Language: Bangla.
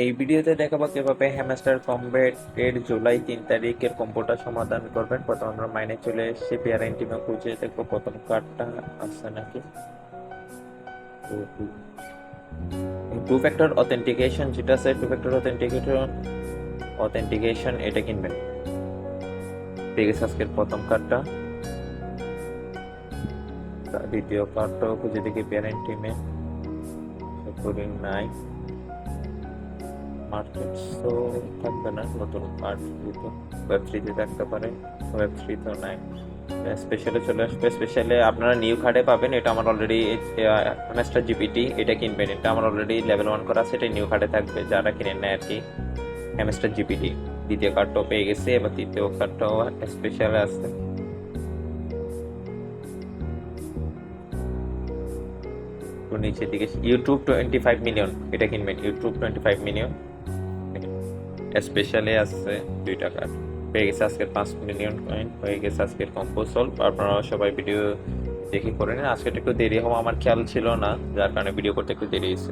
এই ভিডিওতে দেখাবো কিভাবে হ্যামস্টার কমব্যাট এর জুলাই 3 তারিখের কম্বোটা সমাধান করবেন। প্রথম আমরা মাইনে চলে এসেছি, পেয়ার টিমে খুঁজে দেখবো প্রথম কার্ডটা আছে নাকি। টু ফ্যাক্টর অথেন্টিকেশন যেটা আছে, টু ফ্যাক্টর অথেন্টিকেশন এটা কিনবেন। ঠিক আছে, আজকের প্রথম কার্ডটা। দ্বিতীয় কার্ডটাও খুঁজে দেখি পেয়ার টিমে, নাই। মার্কেট তো থাকবে না, নতুন কার্ড দিতে ওয়েব থ্রিতে থাকতে পারে, ওয়েব থ্রি তো নাই। স্পেশালে চলে আসবে, স্পেশালে আপনারা নিউ কার্ডে পাবেন। এটা আমার অলরেডি মাস্টার জিপিটি, এটা কিনবেন। এটা আমার অলরেডি লেভেল 1 করা আছে, এটা নিউ কার্ডে থাকবে, যারা কিনেন না আর কি। মাস্টার জিপিটি দ্বিতীয় কার্ডটাও পেয়ে গেছে, এবার তৃতীয় কার্ডটাও স্পেশালে আছে। নিচের দিকে ইউটিউব 25 মিলিয়ন, এটা কিনবেন। ইউটিউব 25 মিলিয়ন স্পেশালে আছে, 2 টাকা পেয়ে গেছে। আজকের 5 মিলিয়ন কয়েন হয়ে গেছে আজকের কম্পো সলভ। আপনারা সবাই ভিডিও দেখে করে নিন। আজকে একটু দেরি হওয়া আমার খেয়াল ছিল না, যার কারণে ভিডিও করতে একটু দেরি হয়েছে।